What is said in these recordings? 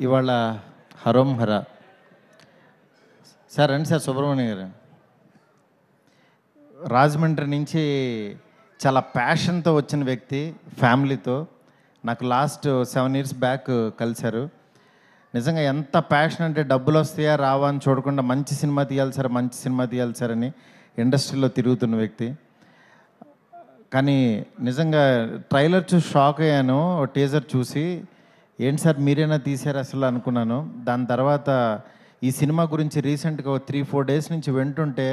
ఇవాళ హరోం హర సార్ రండి సార్ సుబ్రహ్మణ్యం గారు. రాజమండ్రి నుంచి చాలా ప్యాషన్తో వచ్చిన వ్యక్తి, ఫ్యామిలీతో నాకు లాస్ట్ 7 years బ్యాక్ కలిశారు. నిజంగా ఎంత ప్యాషన్ అంటే డబ్బులు వస్తాయా రావా అని చూడకుండా మంచి సినిమా తీయాలి సార్, మంచి సినిమా తీయాలి సార్ అని ఇండస్ట్రీలో తిరుగుతున్న వ్యక్తి. కానీ నిజంగా ట్రైలర్ చూసి షాక్ అయ్యాను. టీజర్ చూసి ఏంటి సార్ మీరేనా తీశారు అసలు అనుకున్నాను. దాని తర్వాత ఈ సినిమా గురించి రీసెంట్గా 3-4 days నుంచి వింటుంటే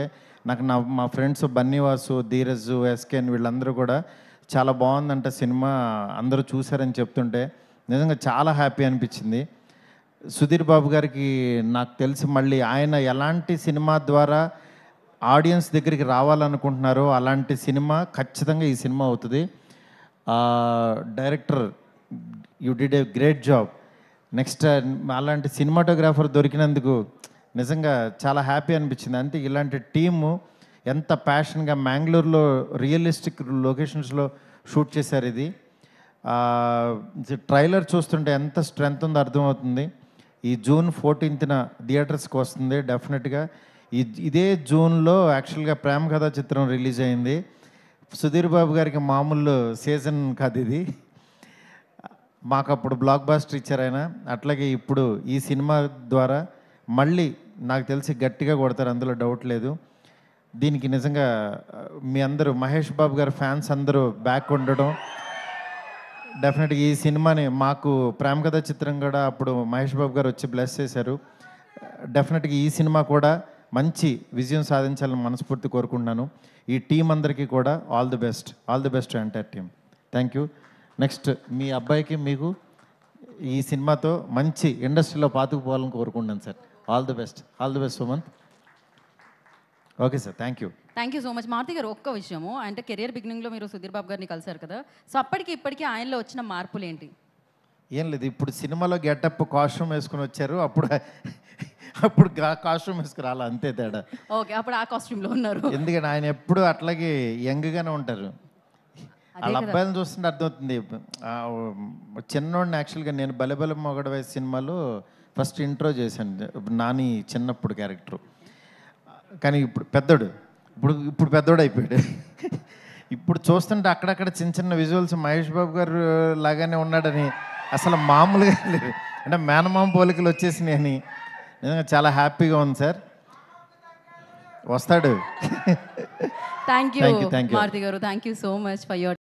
నాకు మా ఫ్రెండ్స్ బన్నీవాసు, ధీరజ్, ఎస్కేన్ వీళ్ళందరూ కూడా చాలా బాగుందంట సినిమా, అందరూ చూశారని చెప్తుంటే నిజంగా చాలా హ్యాపీ అనిపించింది. సుధీర్ బాబు గారికి నాకు తెలిసి మళ్ళీ ఆయన ఎలాంటి సినిమా ద్వారా ఆడియన్స్ దగ్గరికి రావాలనుకుంటున్నారో అలాంటి సినిమా ఖచ్చితంగా ఈ సినిమా అవుతుంది. Director you did a great job. Next అలాంటి సినిమాటోగ్రాఫర్ దొరికినందుకు నిజంగా చాలా హ్యాపీ అనిపించింది. అంటే ఇలాంటి టీము ఎంత ప్యాషన్గా మ్యాంగ్లూరులో రియలిస్టిక్ లొకేషన్స్లో షూట్ చేశారు. ఇది ట్రైలర్ చూస్తుంటే ఎంత స్ట్రెంత్ ఉందో అర్థమవుతుంది. ఈ June 14th థియేటర్స్కి వస్తుంది డెఫినెట్గా. ఇదే జూన్లో యాక్చువల్గా ప్రేమ కథా చిత్రం రిలీజ్ అయింది. సుధీర్ బాబు గారికి మామూలు సీజన్ కాదు ఇది, మాకు అప్పుడు బ్లాక్ బాస్టర్ ఇచ్చారు ఆయన. అట్లాగే ఇప్పుడు ఈ సినిమా ద్వారా మళ్ళీ నాకు తెలిసి గట్టిగా కొడతారు, అందులో డౌట్ లేదు. దీనికి నిజంగా మీ అందరూ మహేష్ బాబు గారు ఫ్యాన్స్ అందరూ బ్యాక్ ఉండడం, డెఫినెట్గా ఈ సినిమాని మాకు ప్రేమ కథా చిత్రం కూడా అప్పుడు మహేష్ బాబు గారు వచ్చి బ్లెస్ చేశారు. డెఫినెట్గా ఈ సినిమా కూడా మంచి విజయం సాధించాలని మనస్ఫూర్తి కోరుకుంటున్నాను. ఈ టీం అందరికీ కూడా all the best entire team. Thank you. Next మీ అబ్బాయికి మీకు ఈ సినిమాతో మంచి ఇండస్ట్రీలో పాతుకుపోవాలని కోరుకుంటున్నాను sir. All the best Sumanth. Okay sir, thank you so much. Maruthi గారు, ఒక్క విషయము అంటే కెరియర్ బిగినింగ్లో మీరు సుధీర్ బాబు గారిని కలిశారు కదా, సో అప్పటికి ఇప్పటికీ ఆయనలో వచ్చిన మార్పులు ఏంటి? ఏం లేదు, ఇప్పుడు సినిమాలో గెటప్ కాస్ట్యూమ్ వేసుకుని వచ్చారు, అప్పుడు కాస్ట్యూమ్ వేసుకుని రాలా, అంతే తేడా. ఓకే, అప్పుడు ఆ కాస్ట్యూమ్లో ఉన్నారు. ఎందుకంటే ఆయన ఎప్పుడు అట్లాగే యంగ్గానే ఉంటారు. వాళ్ళ అబ్బాయిలను చూస్తుంటే అర్థమవుతుంది. చిన్నోడిని యాక్చువల్గా నేను బలెబల మొగడ వయసు సినిమాలో ఫస్ట్ ఇంట్రో చేశాను, నాని చిన్నప్పుడు క్యారెక్టరు. కానీ ఇప్పుడు పెద్దోడు, ఇప్పుడు పెద్దోడు అయిపోయాడు. ఇప్పుడు చూస్తుంటే అక్కడక్కడ చిన్న చిన్న విజువల్స్ మహేష్ బాబు గారు లాగానే ఉన్నాడని అసలు మామూలుగా లేదు. అంటే మేనమామ పోలికలు వచ్చేసినాయి అని నిజంగా చాలా హ్యాపీగా ఉంది సార్. వస్తాడు. థ్యాంక్ యూ మారుతి గారు, thank you so much for your